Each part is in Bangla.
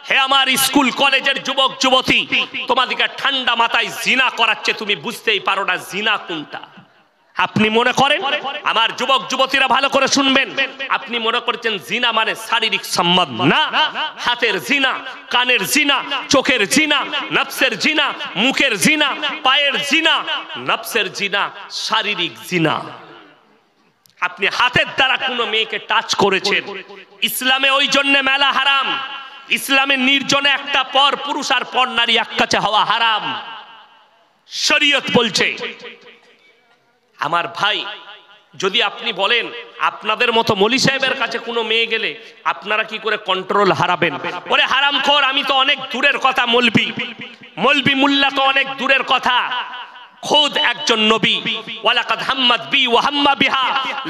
হে আমার স্কুল কলেজের যুবক যুবতী, তোমাদেরকে ঠান্ডা মাথায় জিনা করাচ্ছে, তুমি বুঝতেই পারো না জিনা কোনটা। আপনি মনে করেন, আমার যুবক যুবতীরা ভালো করে শুনবেন, আপনি মনে করছেন জিনা মানে শারীরিক সম্বন্ধ। না, হাতের জিনা, কানের জিনা, চোখের জিনা, নফসের জিনা, মুখের জিনা, পায়ের জিনা, নফসের জিনা, শারীরিক জিনা। আপনি হাতের দ্বারা কোনো মেয়েকে টাচ করেছেন, ইসলামে ওই জন্য মেলা হারাম। ইসলামের নির্জনে একটা পর পুরুষ আর পর নারী এক কাছে হওয়া হারাম। শরীয়ত বলছে। আমার ভাই, যদি আপনি বলেন আপনাদের মতো মৌলী সাহেবের কাছে কোনো মেয়ে গেলে আপনারা কি করে কন্ট্রোল হারাবেন? ওরে হারামখোর, আমি তো অনেক দূরের কথা, মৌলবি মুল্লা তো অনেক দূরের কথা। খুদ একজন নবী, ওয়ালাকাদ হাম্মাত বি ওয়া হাম্মা বিহা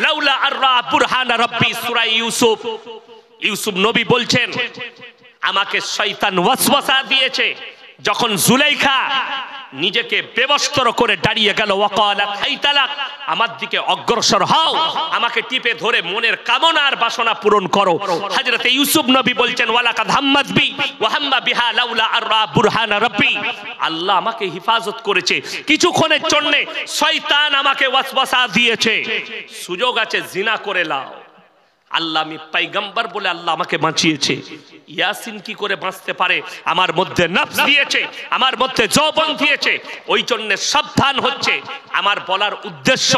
লাউলা আররা বুরহান রাব্বি, সূরা ইউসুফ নবী বলছেন, আমাকে শয়তান ওয়াসওয়াসা দিয়েছে যখন জুলাইখা নিজেকে বেবস্ত্র করে দাঁড়িয়ে গেল, ওয়াকালাত হাইতালাক, আমার দিকে অগ্রসর হও, আমাকে টিপে ধরে মনের কামনা আর বাসনা পূরণ করো। হযরতে ইউসুফ নবী বলছেন, ওয়ালাকাদ হাম্মাত বি ওয়া হাম্মা বিহা লাউলা আররা বুরহান রাব্বি, আল্লাহ আমাকে হেফাজত করেছে, কিছুক্ষণের জন্য শয়তান আমাকে ওয়াসওয়াসা দিয়েছে, সুযোগ আছে জিনা করে লাও। আল্লাহ, আমি পয়গম্বর বলে আল্লাহ আমাকে বাঁচিয়েছে। ইয়াসিন কি করে বাঁচতে পারে? আমার মধ্যে নফস দিয়েছে, আমার মধ্যে যৌবন দিয়েছে, ওই জন্য সাবধান হচ্ছে। আমার বলার উদ্দেশ্য,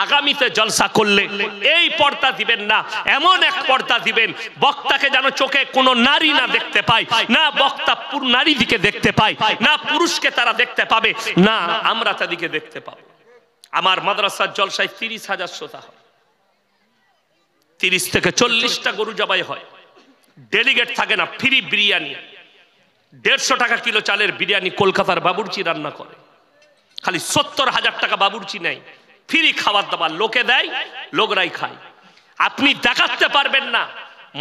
আগামীতে জলসা করলে এই পর্দা দিবেন না, এমন এক পর্দা দিবেন বক্তাকে যেন চোখে কোনো নারী না দেখতে পায়, না বক্তা নারী দিকে দেখতে পায়, না পুরুষকে তারা দেখতে পাবে, না আমরা তাদেরকে দেখতে পাবো। আমার মাদ্রাসার জলসায় 30,000 শ্রোতা হয়, 30 থেকে 40টা গরু জবাই হয়, ডেলিগেট থাকে না, ফ্রি বিরিয়ানি, 150 টাকা কিলো চালের বিরিয়ানি কলকাতার বাবুর্চি রান্না করে, খালি 70,000 টাকা বাবুর্চি নেয়, ফ্রি খাবার দাবার লোকে দেয়, লোকরাই খায়। আপনি দেখাতে পারবেন না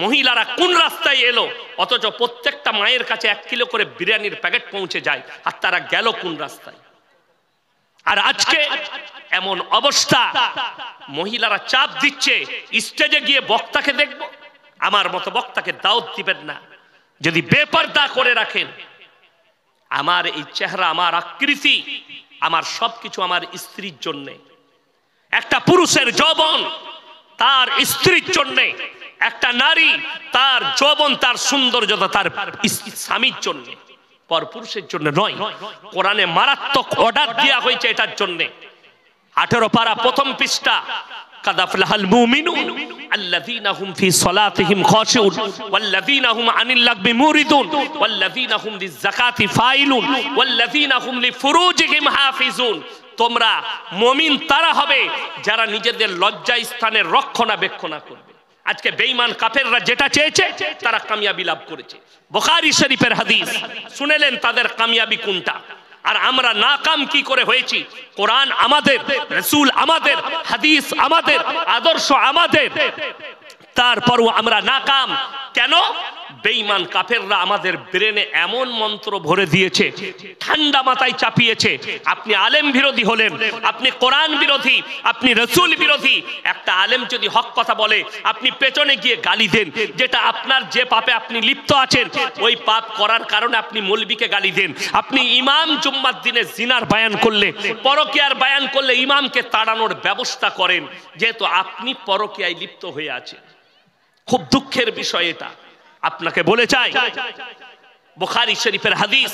মহিলারা কোন রাস্তায় এলো, অথচ প্রত্যেকটা মায়ের কাছে 1 কিলো করে বিরিয়ানির প্যাকেট পৌঁছে যায়, আর তারা গেল কোন রাস্তায়। আর আজকে এমন অবস্থা, মহিলারা চাপ দিচ্ছে স্টেজে গিয়ে বক্তাকে দেখব। আমার মতো বক্তাকে দাওয়াত দিবেন না। যদি বেপরদা করে রাখেন, আমার এই চেহারা, আমার আকৃতি, আমার সবকিছু আমার স্ত্রীর জন্য। একটা পুরুষের যৌবন তার স্ত্রীর জন্য, একটা নারী তার যৌবন, তার সৌন্দর্যতা তার স্বামীর জন্য, পরপুরুষের জন্য নয়। কোরআনে মারাত্মক অর্ডার দেওয়া হয়েছে এটার জন্য। 18 পারা প্রথম পৃষ্ঠা, قد أفلح المؤمنون الذين هم في صلاتهم خاشعون والذين هم عن اللغو معرضون والذين هم للزكاة فاعلون والذين هم لفروجهم حافظون। তোমরা মুমিন তারা হবে যারা নিজেদের লজ্জা স্থানের রক্ষণাবেক্ষণ করবে। আজকে বেঈমান কাফেররা যেটা চেয়েছে তারা কামিয়াবি লাভ করেছে। বুখারী শরীফের হাদিস শুনেলেন, তাদের কামিয়াবি কোনটা? আর আমরা নাকাম কি করে হয়েছি? কোরআন আমাদের, রাসূল আমাদের, হাদিস আমাদের, আদর্শ আমাদের, তারপরও আমরা নাকাম কেন? বেঈমান কাফেররা আমাদের ব্রেনে এমন মন্ত্র ভরে দিয়েছে, ঠান্ডা মাথায় চাপিয়েছে। আপনি আলেম বিরোধী হলেন, আপনি কোরআন বিরোধী, আপনি রাসূল বিরোধী। একটা আলেম যদি হক কথা বলে, আপনি পেছনে গিয়ে গালি দেন, যেটা আপনার যে পাপে আপনি লিপ্ত আছেন, ওই পাপ করার কারণে আপনি মৌলবীকে গালি দেন। আপনি ইমাম জুম্মার দিনে জিনার বয়ান করলে, পরকীয়ার বয়ান করলে ইমামকে তাড়ানোর ব্যবস্থা করেন, যেহেতু আপনি পরকীয়ায় লিপ্ত হয়ে আছেন। খুব দুঃখের বিষয় এটা। আপনাকে বলে চাই, বুখারী শরীফের হাদিস,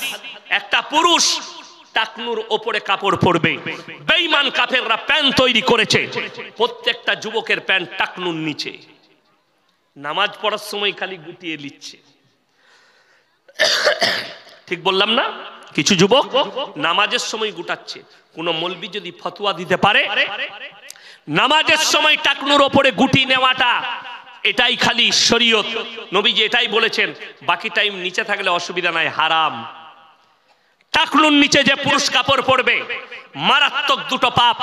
একটা পুরুষ টাকনুর ওপরে কাপড় পরবে। বেঈমান কাফেররা প্যান্ট তৈরি করেছে, প্রত্যেকটা যুবকের প্যান্ট টাকনুর নিচে, নামাজ পড়ার সময় খালি গুটিয়ে নিচ্ছে। ঠিক বললাম না? কিছু যুবক নামাজের সময় গুটাচ্ছে। কোন মৌলবি যদি ফতোয়া দিতে পারে নামাজের সময় টাকনুর ওপরে গুটি নেওয়াটা, এটাই খালি শরীয়ত। নবীজি এটাই বলেছেন, বাকি টাইম নিচে থাকলে অসুবিধা নাই, হারাম। টাকনুর নিচে যে পুরুষ কাপড় পরবে, মারাত্মক দুটো পাপ।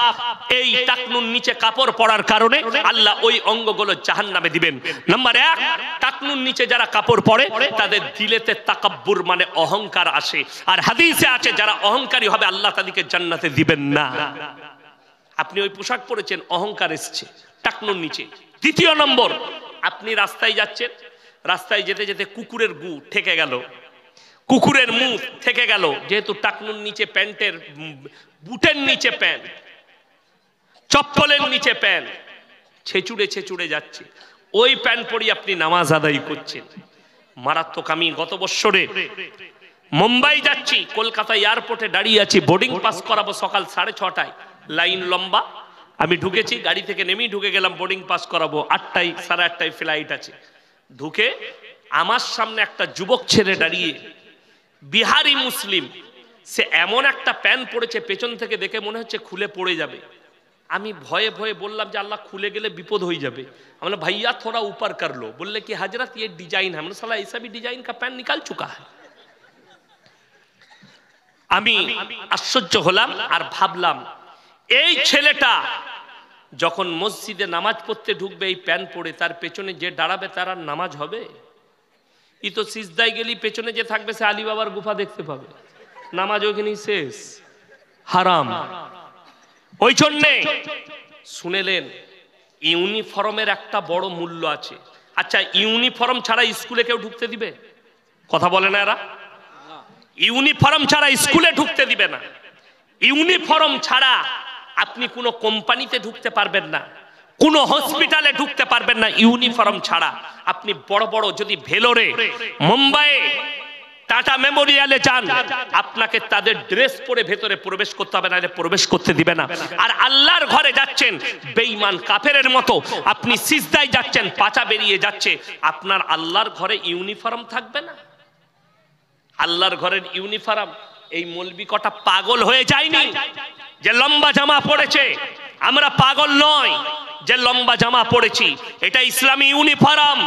এই টাকনুর নিচে কাপড় পরার কারণে আল্লাহ ওই অঙ্গগুলো জাহান্নামে দিবেন। নাম্বার 1, টাকনুর নিচে যারা কাপড় পরে তাদের দিলেতে তাকাব্বুর মানে অহংকার আসে। আর হাদিসে আছে, যারা অহংকারী হবে আল্লাহ তাদেরকে জান্নাতে দিবেন না। আপনি ওই পোশাক পরেছেন, অহংকার এসছে টাকনুর নিচে। দ্বিতীয় নম্বর, আপনি রাস্তায় যাচ্ছেন, রাস্তায় যেতে যেতে কুকুরের গু ঠেকে গেল, কুকুরের মুখ থেকে গেল, যেহেতু টাকনুর নিচে প্যান্টের, বুটের নিচে প্যান্ট, চপ্পলের নিচে প্যান্ট, ছেচুড়ে ছেচুড়ে যাচ্ছে, ওই প্যান্ট পরি আপনি নামাজ আদায় করছেন। মারাত্মক। আমি গত বছরে মুম্বাই যাচ্ছি, কলকাতা এয়ারপোর্টে দাঁড়িয়ে আছি, বোর্ডিং পাস করাবো সকাল 6:30, লাইন লম্বা। আমি ঢুকেছি, গাড়ি থেকে নেমেই ঢুকে গেলাম, বোর্ডিং পাস করাবো, 8টায় 8:30 ফ্লাইট আছে। ঢুকে আমার সামনে একটা যুবক ছেলে দাঁড়িয়ে, বিহারি মুসলিম, সে এমন একটা প্যান্ট পরেছে, পেছন থেকে দেখে মনে হচ্ছে খুলে পড়ে যাবে। আমি ভয়ে ভয়ে বললাম যে আল্লাহ, খুলে গেলে বিপদ হয়ে যাবে। আমি বললাম ভাইয়া থোড়া ऊपर कर लो। बोले कि हजरत ये डिजाइन है। हमने साला ऐसा भी डिजाइन का पैंट निकाल चुका है। আমি আশ্চর্য হলাম আর ভাবলাম, এই ছেলেটা যখন মসজিদে নামাজ পড়তে ঢুকবে এই প্যান্ট পরে, তার পেছনে যে দাঁড়াবে তার আর নামাজ হবে? ই তো সিজদায় গেলি পেছনে যে থাকবে সে আলী বাবার গুফা দেখতে পাবে, নামাজ ওখানেই শেষ, হারাম। ওই জন্যে শুনেলেন, ইউনিফর্মের একটা বড় মূল্য আছে। আচ্ছা, ইউনিফর্ম ছাড়া স্কুলে কেউ ঢুকতে দিবে? কথা বলে না এরা? ইউনিফর্ম ছাড়া স্কুলে ঢুকতে দিবে না। ইউনিফর্ম ছাড়া আপনি কোনো কোম্পানিতে ঢুকতে পারবেন না, কোনো হসপিটালে ঢুকতে পারবেন না ইউনিফর্ম ছাড়া। আপনি বড় বড় যদি ভেলোরে, মুম্বাইয়ে, টাটা মেমোরিয়ালে যান, আপনাকে তাদের ড্রেস পরে ভেতরে প্রবেশ করতে হবে, না প্রবেশ করতে দিবে না। আর আল্লাহর ঘরে যাচ্ছেন বেঈমান কাফেরের মতো, আপনি সিজদায় যাচ্ছেন, পাছা বেরিয়ে যাচ্ছে, আপনার আল্লাহর ঘরে ইউনিফর্ম থাকবে না? আল্লাহর ঘরের ইউনিফর্ম। এই মৌলবি কটা পাগল হয়ে যায়নি যে লম্বা জামা পড়েছে? আমরা পাগল নয় যে লম্বা জামা পড়েছি, এটা ইসলামী ইউনিফর্ম,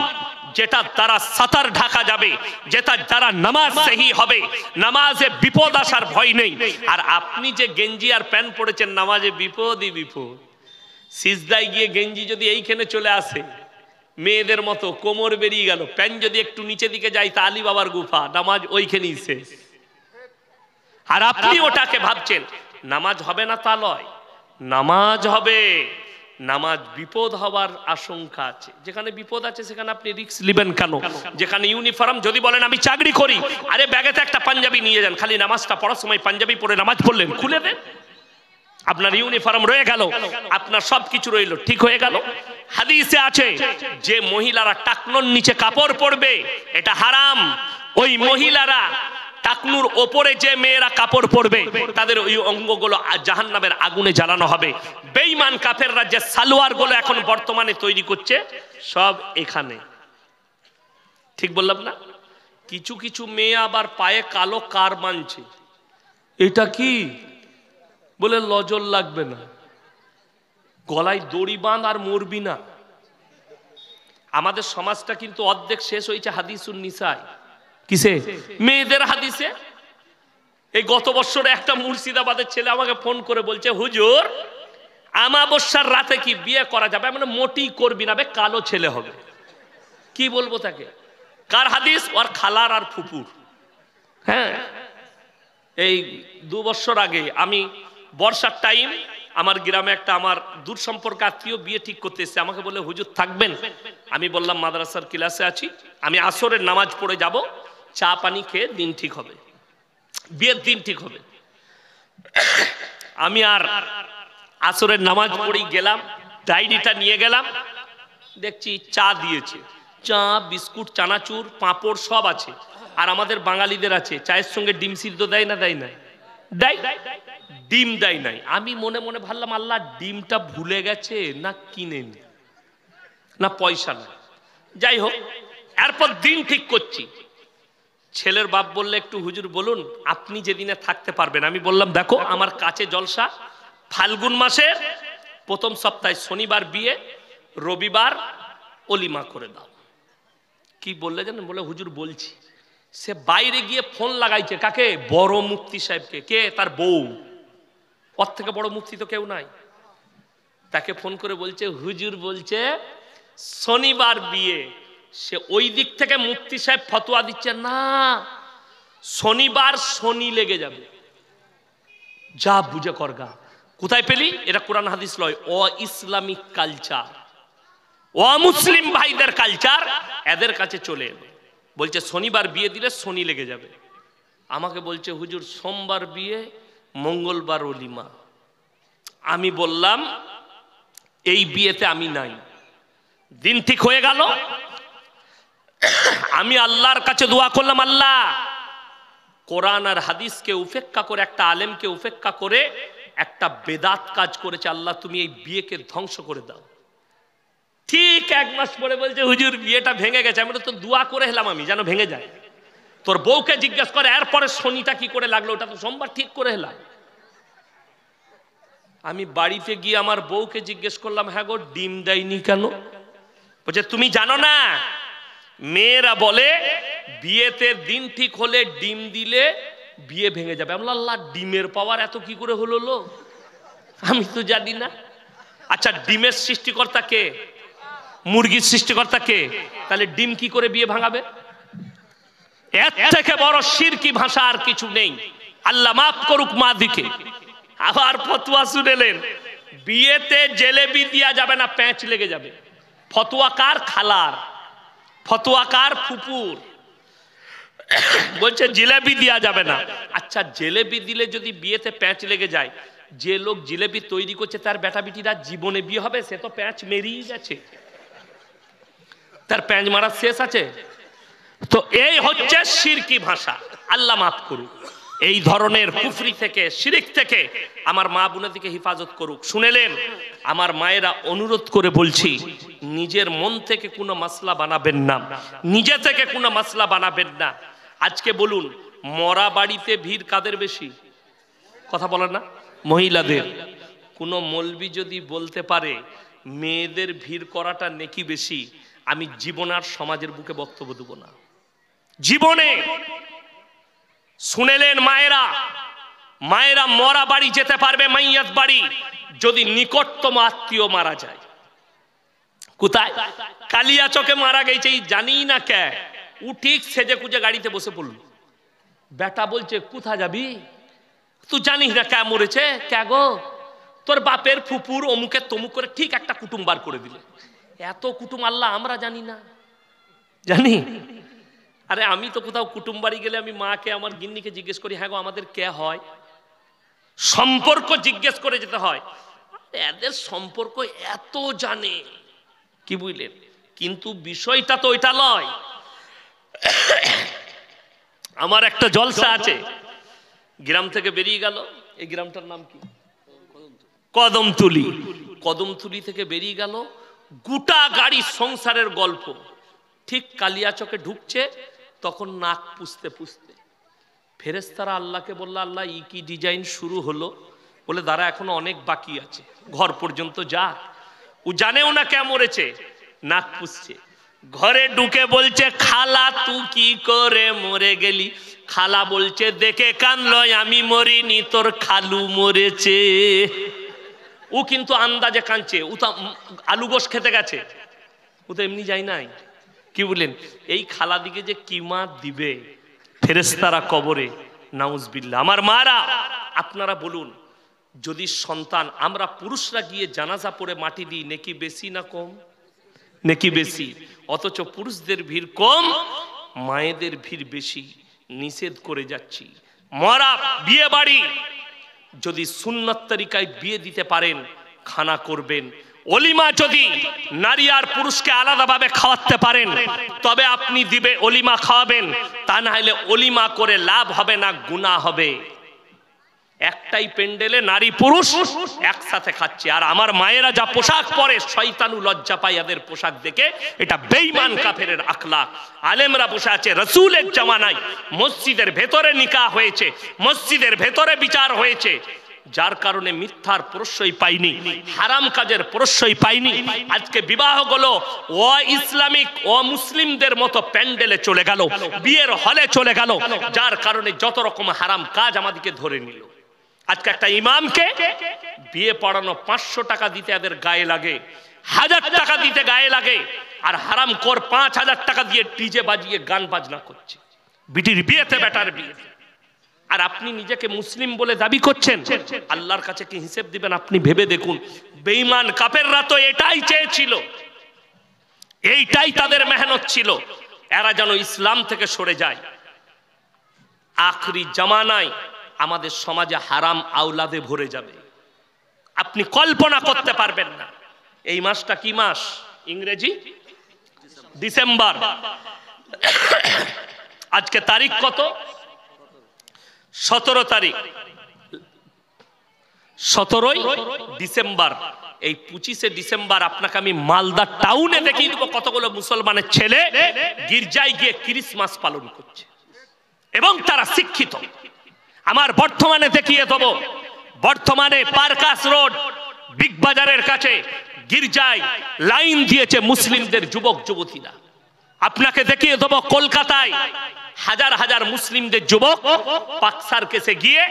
যেটা দ্বারা সাতার ঢাকা যাবে, যেটা দ্বারা নামাজ সহি হবে, নামাজে বিপদ আসার ভয় নেই। আর আপনি যে গেঞ্জি আর প্যান্ট পড়েছেন, নামাজে বিপদই বিপদ। সিজদায় গিয়ে গেঞ্জি যদি এইখানে চলে আসে, মেয়েদের মতো কোমর বেরিয়ে গেল, প্যান্ট যদি একটু নিচে দিকে যায়, তা আলী বাবার গুফা, নামাজ ওইখানেই শেষ। আর আপনি ওটাকে ভাবছেন নামাজ হবে না, তা নয়, নামাজ হবে। নামাজ বিপদ হওয়ার আশঙ্কা আছে, যেখানে বিপদ আছে সেখানে আপনি রিস্ক নেবেন কেন? যেখানে ইউনিফর্ম, যদি বলেন আমি চাকরি করি, আরে ব্যাগেতে একটা পাঞ্জাবি নিয়ে যান, খালি নামাজটা পড়ার সময় পাঞ্জাবি পরে নামাজ পড়লেন, খুলে দেন, আপনার ইউনিফর্ম রয়ে গেল, আপনার সবকিছু রইল, ঠিক হয়ে গেল। হাদিসে আছে যে মহিলারা টাকনোর নিচে কাপড় পরবে এটা হারাম। ওই মহিলারা, টাকনুর ওপরে যে মেয়েরা কাপড় পরবে, তাদের ওই অঙ্গগুলো জাহান্নামের আগুনে জ্বালানো হবে। বেঈমান কাফেররা যে সালোয়ার গুলো এখন বর্তমানে তৈরি করছে, সব এখানে। ঠিক বললাম না? কিছু কিছু মেয়ে আবার পায়ে কালো কার মানছে, এটা কি বলে লজল লাগবে না, গলায় দড়ি বাঁধ আর মরবি না। আমাদের সমাজটা কিন্তু অর্ধেক শেষ হয়েছে হাদিসুন নিসায়। কিসে? মেয়েদের হাদিসে। এই গত বছরে একটা মুর্শিদাবাদের ছেলে আমাকে ফোন করে বলছে, হুজুর আমাবস্যার রাতে কি বিয়ে করা যাবে? মানে মোটি করবি না, কালো ছেলে হবে। কি বলবো তাকে? কার হাদিস? ওর খালার আর ফুপুর। হ্যাঁ, এই 2 বছর আগে আমি বর্ষার টাইম, আমার গ্রামে একটা আমার দূর সম্পর্ক আত্মীয় বিয়ে ঠিক করতে এসেছে, আমাকে বলে হুজুর থাকবেন? আমি বললাম মাদ্রাসার ক্লাসে আছি, আমি আসরের নামাজ পড়ে যাব, চা পানি খেয়ে দিন ঠিক হবে, বিয়ের দিন ঠিক হবে। আমি আর আসরের নামাজ পড়েই গেলাম, ডায়েরিটা নিয়ে গেলাম, দেখছি চা দিয়েছে, চা, বিস্কুট, চানাচুর, পাঁপড় সব আছে। আর আমাদের বাঙালিদের আছে, চায়ের সঙ্গে ডিম সিদ্ধ দেয় না? দেয় না? দেয়। ডিম দেয় নাই। আমি মনে মনে ভাবলাম, আল্লাহ ডিমটা ভুলে গেছে না কিনে নি, না পয়সা না, যাই হোক। এরপর দিন ঠিক করছি, ছেলের বাপ বললে একটু হুজুর বলুন আপনি যেদিনে থাকতে পারবেন। আমি বললাম দেখো আমার কাছে জলসা, ফাল্গুন মাসের 1ম সপ্তাহে শনিবার বিয়ে, রবিবার অলিমা করে দাও। কি বললে জানেন? বলে হুজুর বলছি। সে বাইরে গিয়ে ফোন লাগাইছে, কাকে? বড় মুফতি সাহেবকে। কে? তার বউ। ওর থেকে বড় মুফতি তো কেউ নাই। তাকে ফোন করে বলছে হুজুর বলছে শনিবার বিয়ে। সে ওই দিক থেকে মুফতি সাহেব ফতোয়া দিচ্ছে, না শনিবার শনি লেগে যাবে, যা বুঝে করগা। কোথায় পেলি? এটা কোরআন হাদিস লয়, ও ইসলামিক কালচার, ও মুসলিম ভাইদের কালচার, এদের কাছে চলে এলো। বলছে শনিবার বিয়ে দিলে শনি লেগে যাবে। আমাকে বলছে হুজুর সোমবার বিয়ে, মঙ্গলবার ওলিমা। আমি বললাম এই বিয়েতে আমি নাই। দিন ঠিক হয়ে গেল, আমি আল্লাহর কাছে দোয়া করলাম, আল্লাহ কোরআন আর হাদিসকে উপেক্ষা করে, একটা আলেমকে উপেক্ষা করে একটা বেদাত কাজ করেছে, আল্লাহ তুমি এই বিয়েকে ধ্বংস করে দাও। ঠিক 1 মাস পরে বলছে হুজুর বিয়েটা ভেঙে গেছে। আমি তো দোয়া করে এলাম আমি যেন ভেঙে যায়। তোর বউকে জিজ্ঞেস করে এরপরে শনিটা কি করে লাগলো, ওটা তো সোমবার ঠিক করে এলাম। আমি বাড়িতে গিয়ে আমার বউকে জিজ্ঞেস করলাম, হ্যাঁ গো ডিম দেয়নি কেন? বলছে তুমি জানো না, মেয়েরা বলে বিয়েতে দিন ঠিক হলে ডিম দিলে বিয়ে ভেঙে যাবে। আমি আল্লাহ ডিমের পাওয়ার এত কি করে হলো লো, আমি তো জানি না। আচ্ছা ডিমের সৃষ্টিকর্তা কে? মুরগির সৃষ্টিকর্তা কে? তাহলে ডিম কি করে বিয়ে ভাঙাবে? এর থেকে বড় শিরকি ভাষা আর কিছু নেই। আল্লাহ মাফ করুক মা দিকে। আবার ফতোয়া শুনেলেন বিয়েতে জেলেবি দেওয়া যাবে না, প্যাঁচ লেগে যাবে। ফতোয়া কার? খালার। ফতোয়া কার? ফুপুর। বলছে জিলেবি দেওয়া যাবে না। আচ্ছা জিলেবি দিলে যদি বিয়েতে প্যাঁচ লেগে যায়, যে লোক জিলেবি তৈরি করছে তার বেটা বিটিরা জীবনে বিয়ে হবে? সে তো প্যাঁচ মেরিয়ে গেছে, তার প্যাঁচ মারা শেষ আছে। তো এই হচ্ছে শিরকি ভাষা। আল্লাহ মাফ করুক, এই ধরনের কুফরি থেকে, শিরিক থেকে আমার মা বোনেদিকে হেফাজত করুক। শুনেলেন আমার মায়েরা, অনুরোধ করে বলছি নিজের মন থেকে কোনো মাসলা বানাবেন না, নিজে থেকে কোনো মাসলা বানাবেন না। আজকে বলুন মরা বাড়িতে ভিড় কাদের বেশি? কথা বলেন না, মহিলাদের। কোনো মৌলবি যদি বলতে পারে মেয়েদের ভিড় করাটা নেকি বেশি, আমি জীবন আর সমাজের বুকে বক্তব্য দেব না, জীবনে। শুনেলেন মায়েরা, মায়েরা মরা বাড়ি যেতে পারবে, মাইয়াত বাড়ি, যদি নিকটতম আত্মীয় মারা যায়। কোথায়? কালিয়াচকে মারা গেছে, জানি না কে। ও ঠিক সেজে কুজে গাড়িতে বসে পড়ল। বেটা বলছে কোথা যাবি? তুই জানিস না কে মরেছে? কে গো? তোর বাপের ফুপুর অমুকের তমুক করে ঠিক একটা কুটুম বার করে দিলে। এত কুটুম আল্লাহ আমরা জানি না? জানি। আরে আমি তো কোথাও কুটুম বাড়ি গেলে আমি মাকে, আমার গিন্নিকে জিজ্ঞেস করি, হ্যাঁ গো আমাদের কে হয়? সম্পর্ক জিজ্ঞেস করে যেতে হয়। এদের সম্পর্ক এত জানে, কি বুঝলেন? কিন্তু বিষয়টা তো ওইটা নয়। আমার একটা জলসা আছে, গ্রাম থেকে বেরিয়ে গেল। এই গ্রামটার নাম কি? কদমতলি। কদমতলি থেকে বেরিয়ে গেল, গোটা গাড়ি সংসারের গল্প। ঠিক কালিয়াচকে ঢুকছে, তখন নাক পুষতে পুষতে ফেরেশতারা আল্লাহকে বলল, আল্লাহ ই কি ডিজাইন শুরু হলো? বলে দাঁড়া এখনো অনেক বাকি আছে, ঘর পর্যন্ত যা। ও জানেও না কে মরেছে, নাক পুষছে। ঘরে ঢুকে বলছে, খালা তুই কি করে মরে গেলি? খালা বলছে, দেখে কানলো আমি মরিনি, তোর খালু মরেছে। ও কিন্তু আন্দাজে কাঁদছে, ও তো আলু গোশ খেতে গেছে, ও তো এমনি যায় নাই। কি বললেন? এই খালা দিকে যে কি মা দিবে ফেরেশতারা কবরে, নাউজুবিল্লাহ। আমার মারা, আপনারা বলুন, যদি সন্তান, আমরা পুরুষরা গিয়ে জানাজা পড়ে মাটি দিই, নেকি বেশি না কম? নেকি বেশি। অথচ পুরুষদের ভিড় কম, মায়েদের ভিড় বেশি। নিষেধ করে যাচ্ছি, মরা বিয়ে বাড়ি যদি সুন্নত তরিকায় বিয়ে দিতে পারেন, খানা করবেন। অলিমা যদি নারী আর পুরুষকে আলাদাভাবে খাওয়াতে পারেন, তবে আপনি দিবে অলিমা খাওয়াবেন। তা না হলে অলিমা করে লাভ হবে না, গুনাহ হবে। একটাই প্যান্ডেলে নারী পুরুষ একসাথে খাচ্ছে। আর আমার মায়েরা যা পোশাক পরে, শয়তানু লজ্জা পায় এদের পোশাক দেখে। এটা বেঈমান কাফেরের আখলাক। আলেমরা বসে আছে রাসূলের জামানায়, মসজিদের ভেতরে নিকাহ হয়েছে, মসজিদের ভেতরে বিচার হয়েছে, যার কারণে মিথ্যার প্রশ্রয় পাইনি, হারাম কাজের প্রশ্রয় পাইনি। আজকে বিবাহগুলো ও ইসলামিক ও মুসলিমদের মতো প্যান্ডেলে চলে গেল, বিয়ের হলে চলে গেল, যার কারণে যত রকম হারাম কাজ আমাদেরকে ধরে নিল। আজকে একটা ইমামকে বিয়ে পড়ানো 500 টাকা দিতে এদের গায়ে লাগে, 1000 টাকা দিতে গায়ে লাগে। আর হারাম কর 5000 টাকা দিয়ে ডিজে বাজিয়ে গান বাজনা করছে বিটির বিয়েতে, বেটার বিয়েতে। আর আপনি নিজেকে মুসলিম বলে দাবি করছেন, আল্লাহর কাছে কি হিসেব দিবেন আপনি ভেবে দেখুন। বেঈমান কাফেররা তো এটাই চেয়েছিল, এইটাই তাদের মেহনত ছিল, এরা যেন ইসলাম থেকে সরে যায়। আখরি জামানায় আমাদের সমাজে হারাম আওলাদে ভরে যাবে, আপনি কল্পনা করতে পারবেন না। এই মাসটা কি মাস? ইংরেজি ডিসেম্বর। আজকে তারিখ কত? 17 তারিখ, 17ই ডিসেম্বর। এই 25শে ডিসেম্বর আপনাকে আমি মালদা টাউনে দেখিয়ে দেবো কতগুলো মুসলমানের ছেলে গির্জায় গিয়ে ক্রিসমাস পালন করছে এবং তারা শিক্ষিত। আমার বর্তমানে দেখিয়ে দেবো, বর্তমানে পার্কাস রোড বিগ বাজারের কাছে গির্জায় লাইন দিয়েছে মুসলিমদের যুবক যুবতীরা। আপনাকে দেখিয়ে দেবো কলকাতায় হাজার হাজার মুসলিমদের যুবক পাক সার্কাসে গিয়ে,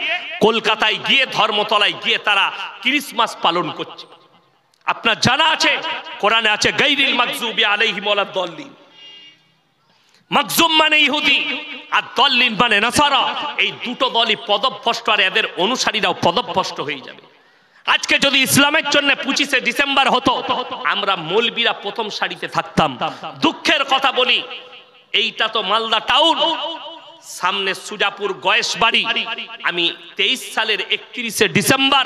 কলকাতায় গিয়ে, ধর্মতলায় গিয়ে তারা ক্রিসমাস পালন করছে। আপনার জানা আছে কোরআনে আছে গায়রিল মাগযুবি আলাইহিম ওয়ালাদ-দাল্লিন। মাগযুম মানে ইহুদি আর দল্লিন মানে নাসারা। এই দুটো দলই পদভ্রষ্ট, আর এদের অনুসারীরাও পদভ্রষ্ট হয়ে যাবে। আজকে যদি ইসলামের জন্য 25শে ডিসেম্বর হতো, আমরা মৌলবীরা প্রথম সারিতে থাকতাম। দুঃখের কথা বলি, এইটা তো মালদা টাউন, সামনে সুজাপুর গয়েশবাড়ি। আমি 23 সালের 31শে ডিসেম্বর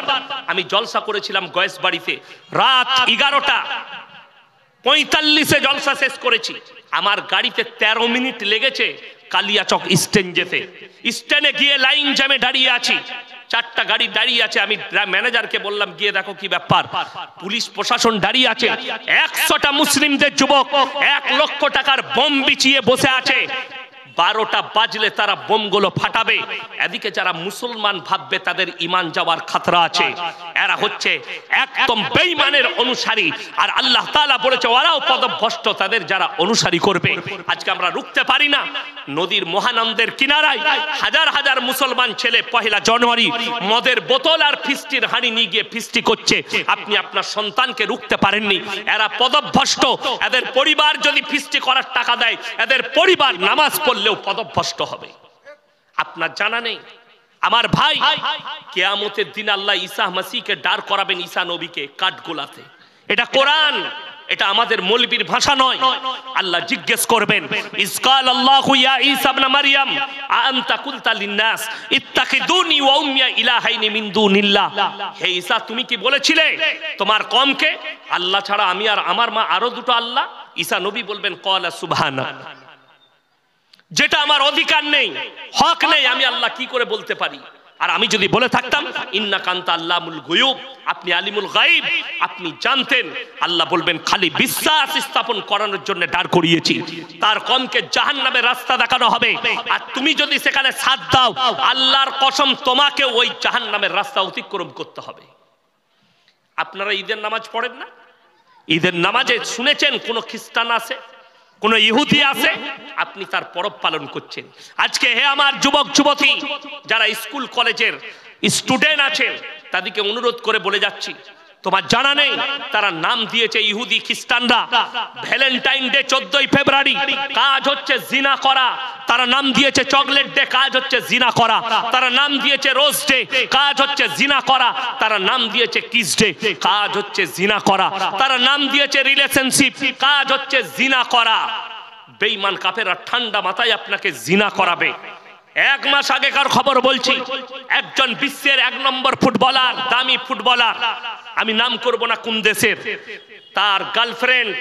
আমি জলসা করেছিলাম গয়েশবাড়িতে। রাত 11:45 জলসা শেষ করেছি। আমার গাড়িতে 13 মিনিট লেগেছে কালিয়াচক স্ট্যান্ড যেতে। স্ট্যান্ডে গিয়ে লাইন জ্যামে দাঁড়িয়ে আছি, 4টা গাড়ি দাঁড়িয়ে আছে। আমি ম্যানেজারকে বললাম গিয়ে দেখো কি ব্যাপার। পুলিশ প্রশাসন দাঁড়িয়ে আছে, 100টা মুসলিমদের যুবক 1 লক্ষ টাকার বোম বিছিয়ে বসে আছে। 12টা বাজলে তারা বোমগুলো ফাটাবে। এদিকে যারা মুসলমান ভাববে তাদের ঈমান যাওয়ার খতরা আছে। এরা হচ্ছে একদম বেঈমানের অনুসারী, আর আল্লাহ তাআলা বলেছে ওরাও পদভ্রষ্ট, তাদের যারা অনুসারী করবে। আজকে আমরা রুখতে পারি না। নদীর মহানন্দের কিনারায় হাজার হাজার মুসলমান ছেলে 1 জানুয়ারি মদের বোতল আর ফিস্টির হাঁড়ি নিয়ে গিয়ে ফিস্টি করছে। আপনি আপনার সন্তানকে রুখতে পারেননি। এরা পদভ্রষ্ট। এদের পরিবার যদি ফিস্টি করার টাকা দেয়, এদের পরিবার নামাজ পড়লেও পদভ্রষ্ট হবে। আপনার জানা নেই আমার ভাই, কিয়ামতের দিন আল্লাহ ঈসা মাসিহকে দাঁড় করাবেন, ঈসা নবীকে কাঠগোলাতে। এটা কোরআন, এটা আমাদের মৌলবীর ভাষা নয়। আল্লাহ জিজ্ঞেস করবেন, ইসকাল আল্লাহু ইয়া ঈসা ইবনে মারইয়াম আনতা কুলতা লিন-নাস ইত্তাখিদুনি ওয়া উম্মিয়া ইলাহাইনি মিন দুনিল্লাহ। হে ঈসা, তুমি কি বলেছিলে তোমার কওমকে আল্লাহ ছাড়া আমি আর আমার মা আরো দুটো আল্লাহ? ঈসা নবী বলবেন ক্বালা সুবহানা, যেটা আমার অধিকার নেই, হক নেই, আমি আল্লাহ কি করে বলতে পারি? আর আমি যদি বলে থাকতাম ইন্নাকা আনতা আল্লামুল গায়ুব, আপনি আলিমুল গায়ব, আপনি জানতেন। আল্লাহ বলবেন খালি বিশ্বাস স্থাপন করানোর জন্য দাঁড় করিয়েছি, তার কমকে জাহান্নামের রাস্তা দেখানো হবে। আর তুমি যদি সেখানে সাথ দাও, আল্লাহর কসম তোমাকে ওই জাহান্নামের রাস্তা অতিক্রম করতে হবে। আপনারা ঈদের নামাজ পড়েন না? ঈদের নামাজে শুনেছেন কোন খ্রিস্টান আছে, কোন ইহুদি আছে? আপনি তার পরব পালন করছেন। আজকে হে আমার যুবক যুবতী, যারা স্কুল কলেজের স্টুডেন্ট আছেন, তাদেরকে অনুরোধ করে বলে যাচ্ছি, তোমার জানা নেই তারা নাম দিয়েছে ইহুদি খ্রিস্টানরা ভ্যালেন্টাইন ডে 14ই ফেব্রুয়ারি, কাজ হচ্ছে জিনা করা। তারা নাম দিয়েছে চকলেট ডে, কাজ হচ্ছে জিনা করা। তারা নাম দিয়েছে রোজ ডে, কাজ হচ্ছে জিনা করা। তারা নাম দিয়েছে কিস ডে, কাজ হচ্ছে জিনা করা। তারা নাম দিয়েছে রিলেশনশিপ, কাজ হচ্ছে জিনা করা। বেঈমান কাফেররা ঠান্ডা মাথায় আপনাকে জিনা করাবে। 1 মাস আগেকার খবর বলছি, একজন বিশ্বের 1 নম্বর ফুটবলার, দামি ফুটবলার, আমি নাম করব না কোন দেশের, তার গার্লফ্রেন্ড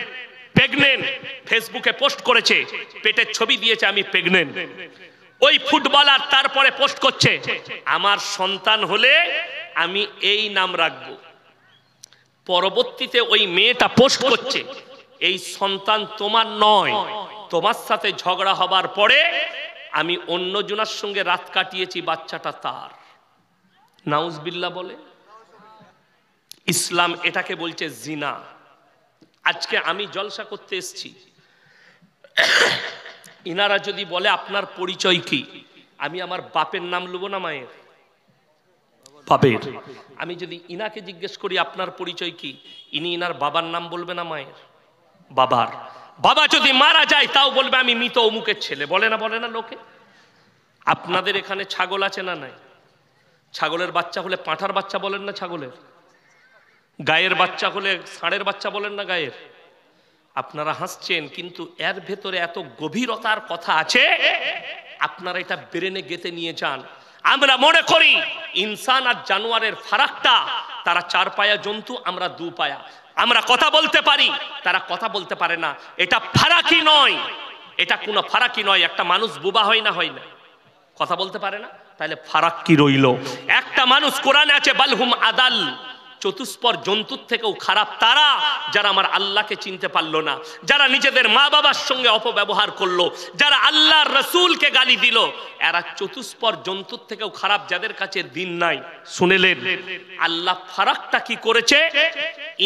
প্রেগনেন্ট, ফেসবুকে পোস্ট করেছে, পেটের ছবি দিয়েছে আমি প্রেগনেন্ট। ওই ফুটবলার তারপরে পোস্ট করছে, আমার সন্তান হলে আমি এই নাম রাখবো। পরবর্তীতে ওই মেয়েটা পোস্ট করছে, এই সন্তান তোমার নয়, তোমার সাথে ঝগড়া হবার পরে আমি অন্য জনের সঙ্গে রাত কাটিয়েছি, বাচ্চাটা তার। নাউজবিল্লাহ বলে। ইসলাম এটাকে বলছে জিনা। আজকে আমি জলসা করতে এসেছি, ইনারা যদি বলে আপনার পরিচয় কি, আমি আমার বাপের নাম লুবো না মায়ের? বাপের। আমি যদি ইনাকে জিজ্ঞেস করি আপনার পরিচয় কি, ইনি ইনার বাবার নাম বলবে না মায়ের? বাবার। বাবা যদি মারা যায় তাও বলবে আমি মৃত অমুকের ছেলে, বলে না লোকে? আপনাদের এখানে ছাগল আছে না নাই? ছাগলের বাচ্চা হলে পাঁঠার বাচ্চা বলেন না ছাগলের? গায়ের বাচ্চা হলে ষাঁড়ের বাচ্চা বলেন না গায়ের? আপনারা হাসছেন, কিন্তু এর ভেতরে এত গভীরতার কথা আছে। আপনারা এটা ব্রেনে গেঁথে নিয়ে যান। আমরা মনে করি ইনসান আর জানোয়ারের ফারাকটা, তারা 4 পায়া জন্তু, আমরা 2 পায়া। আমরা কথা বলতে পারি, তারা কথা বলতে পারে না। এটা ফারাকি নয়, এটা কোনো ফারাকি নয়। একটা মানুষ বোবা হয় না, হয় না, কথা বলতে পারে না, তাহলে ফারাক কি রইল? একটা মানুষ, কোরআনে আছে বালহুম আদাল, চতুষ্পর জন্তুর থেকেও খারাপ তারা যারা আমার আল্লাহকে চিনতে পারলো না, যারা নিজেদের মা বাবার সঙ্গে অপব্যবহার করলো, যারা আল্লাহর রসুলকে গালি দিল, এরা চতুষ্পর জন্তুর থেকেও খারাপ, যাদের কাছে দিন নাই। শুনেলেন আল্লাহ ফারাকটা কি করেছে?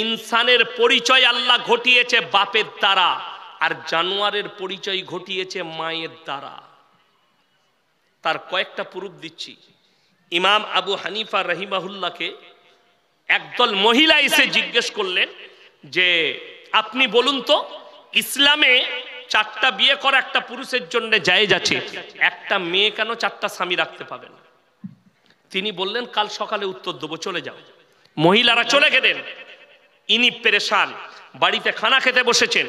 ইনসানের পরিচয় আল্লাহ ঘটিয়েছে বাপের দ্বারা, আর জানোয়ারের পরিচয় ঘটিয়েছে মায়ের দ্বারা। তার কয়েকটা প্রুফ দিচ্ছি। ইমাম আবু হানিফা রাহিমাহুল্লাহকে একদল মহিলা এসে জিজ্ঞেস করলেন যে আপনি বলুন তো, ইসলামে 4টা বিয়ে করা একটা পুরুষের জন্য জায়েজ আছে, একটা মেয়ে কেন 4টা স্বামী রাখতে পাবে না? তিনি বললেন কাল সকালে উত্তর দেবো, চলে যাও। মহিলারা চলে গেলেন। ইনি পেরেশান, বাড়িতে খানা খেতে বসেছেন।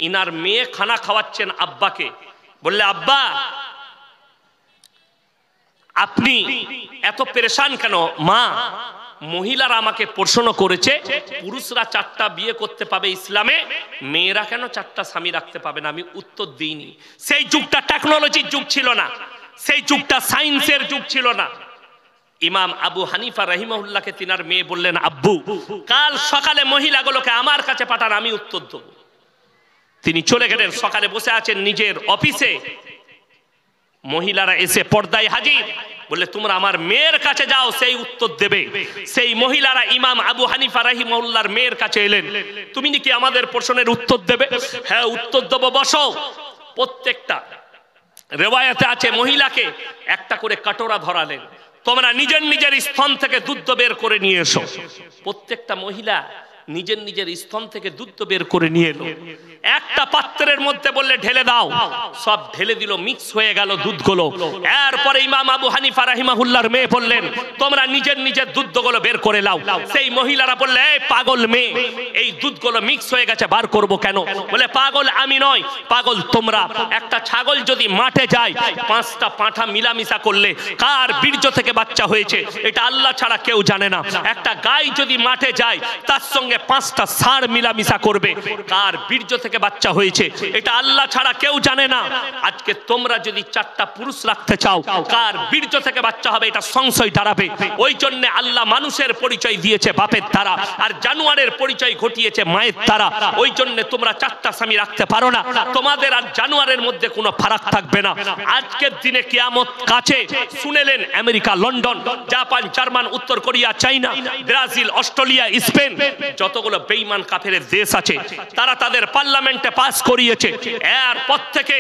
ইনার মেয়ে খানা খাওয়াচ্ছেন আব্বাকে। বললে আব্বা আপনি এত পেরেশান কেন? মা, মহিলারা আমাকে প্রশ্ন করেছে পুরুষরা 4টা বিয়ে করতে পাবে ইসলামে, মেয়েরা কেন 4টা স্বামী রাখতে পাবে না? আমি উত্তর দিইনি। সেই যুগটা টেকনোলজির যুগ ছিল না, সেই যুগটা সায়েন্সের যুগ ছিল না। ইমাম আবু হানিফা রাহিমাহুল্লাহকে তিনার মেয়ে বললেন আব্বু কাল সকালে মহিলাগুলোকে আমার কাছে পাঠান, আমি উত্তর দেব। তিনি চলে গেলেন। সকালে বসে আছেন নিজের অফিসে, মহিলারা এসে পর্দায় হাজির। বললে তোমরা আমার মেয়ের কাছে যাও, সেই উত্তর দেবে। সেই মহিলারা ইমাম আবু হানিফা রাহিমাহুল্লাহর মেয়ের কাছে এলেন। তুমি নাকি আমাদের প্রশ্নের উত্তর দেবে? হ্যাঁ উত্তর দেবো, বসো। প্রত্যেকটা রিওয়ায়াতে আছে মহিলাকে একটা করে কাটোরা ধরালেন, তোমরা নিজের নিজের স্তন থেকে দুধ বের করে নিয়ে এসো। প্রত্যেকটা মহিলা নিজের নিজের স্তন থেকে দুধ বের করে নিয়ে এলো। একটা পাত্রের মধ্যে বললে ঢেলে দাও, সব ঢেলে দিল, মিক্স হয়ে গেল দুধগুলো। এরপরে ইমাম আবু হানিফা রাহিমাহুল্লাহর মেয়ে বললেন তোমরা নিজের নিজের দুধগুলো বের করে লাও। সেই মহিলারা বললে এই পাগল মেয়ে, এই দুধগুলো মিক্স হয়ে গেছে, বার করব কেন? বলে পাগল আমি নয়, পাগল তোমরা। একটা ছাগল যদি মাঠে যায়, 5টা পাঁঠা মিলামিশা করলে কার বীর্য থেকে বাচ্চা হয়েছে এটা আল্লাহ ছাড়া কেউ জানে না। একটা গাই যদি মাঠে যায়, তার সঙ্গে 5টা ষাঁড় মিলামিশা করবে, কার বীর্য থেকে বাচ্চা হয়েছে এটা আল্লাহ ছাড়া কেউ জানে না। আজকে তোমরা যদি 4টা পুরুষ রাখতে চাও, কার বীর্য থেকে বাচ্চা হবে এটা সংশয় দাঁড়াবে। ওই জন্য আল্লাহ মানুষের পরিচয় দিয়েছে বাপের দ্বারা, আর জানোয়ারের পরিচয় ঘটিয়েছে মায়ের দ্বারা। ওই জন্য তোমরা 4টা স্বামী রাখতে পারো না, তোমাদের আর জানোয়ারের মধ্যে কোনো ফারাক থাকবে না। আজকের দিনে কিয়ামত কাছে। শুনেলেন আমেরিকা, লন্ডন, জাপান, জার্মান, উত্তর কোরিয়া, চাইনা, ব্রাজিল, অস্ট্রেলিয়া, স্পেন, যতগুলো বেঈমান কাফেরের দেশ আছে তারা তাদের পার্লামেন্টে পাস করিয়েছে, এরপর থেকে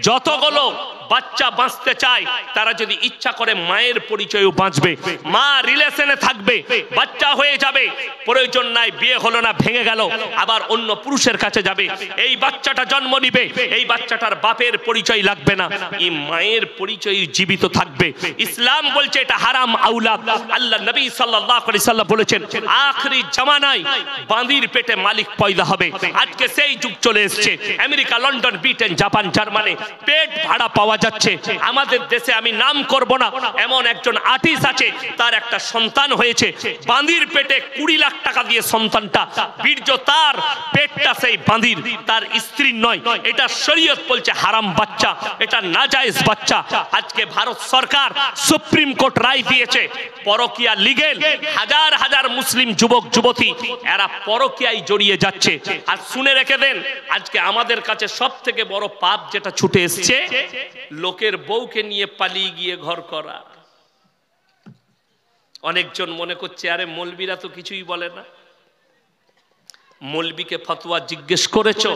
যতগুলো বাচ্চা বাঁচতে চায় তারা যদি ইচ্ছা করে মায়ের পরিচয়ও বাঁচবে, মা রিলেশনে থাকবে, বাচ্চা হয়ে যাবে, প্রয়োজন নাই, বিয়ে হলো না, ভেঙে গেল, আবার অন্য পুরুষের কাছে যাবে, এই বাচ্চাটা জন্ম নিবে, এই বাচ্চাটার বাপের পরিচয় লাগবে না, এই মায়ের পরিচয় জীবিত থাকবে। ইসলাম বলছে এটা হারাম আওলাদ। আল্লাহ নবী সাল্লাল্লাহু আলাইহি সাল্লাম বলেছেন আখরি জামানায় বাঁদির পেটে মালিক পয়দা হবে। আজকে সেই যুগ চলে এসেছে। America, London, Britain, Japan, Germany পেট ভাড়া পাওয়া যাচ্ছে। আমাদের দেশে আমি নাম করব না, এমন একজন আর্টিস্ট আছে, তার একটা সন্তান হয়েছে, বাঁদির পেটে 20 লাখ টাকা দিয়ে সন্তানটা, বীর্য তার, পেটটা সেই বাঁদির, তার স্ত্রীর নয়। এটা শরীয়ত বলছে হারাম বাচ্চা, এটা নাজায়েজ বাচ্চা। আজকে ভারত সরকার সুপ্রিম কোর্ট রায় দিয়েছে পরকিয়া লিগেল। হাজার হাজার মুসলিম যুবক যুবতী এরা পরকিয়ায় জড়িয়ে যাচ্ছে। আর শুনে রেখে দেন, আজকে আমাদের কাছে সব থেকে বড় পাপ যেটা ছুটে এসছে, লোকের বউকে নিয়ে পালিয়ে গিয়ে ঘর করা। অনেকজন মনে করছে আরে মৌলবীরা তো কিছুই বলে না। মৌলবীকে ফতোয়া জিজ্ঞেস করেছো?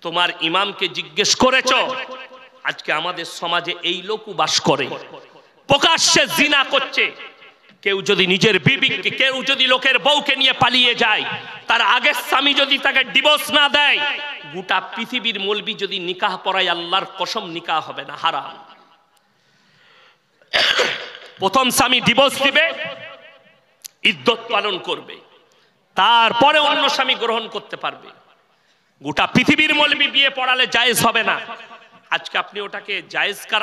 তোমার ইমামকে জিজ্ঞেস করেছো? আজকে আমাদের সমাজে এই লোকও বাস করে, প্রকাশ্যে জিনা করছে। কেউ যদি নিজের বিবিকে, কেউ যদি লোকের বউকে নিয়ে পালিয়ে যায়, তার আগের স্বামী যদি তাকে ডিভোর্স না দেয়, গোটা পৃথিবীর মৌলবী যদি নিকাহ পড়ায়, আল্লাহর কসম নিকাহ হবে না, হারাম। প্রথম স্বামী ডিভোর্স দিবে, ইদ্যত পালন করবে, তারপরে অন্য স্বামী গ্রহণ করতে পারবে। গোটা পৃথিবীর মৌলবী বিয়ে পড়ালে জায়েজ হবে না। আজকে আপনি ওটাকে জায়েজ করা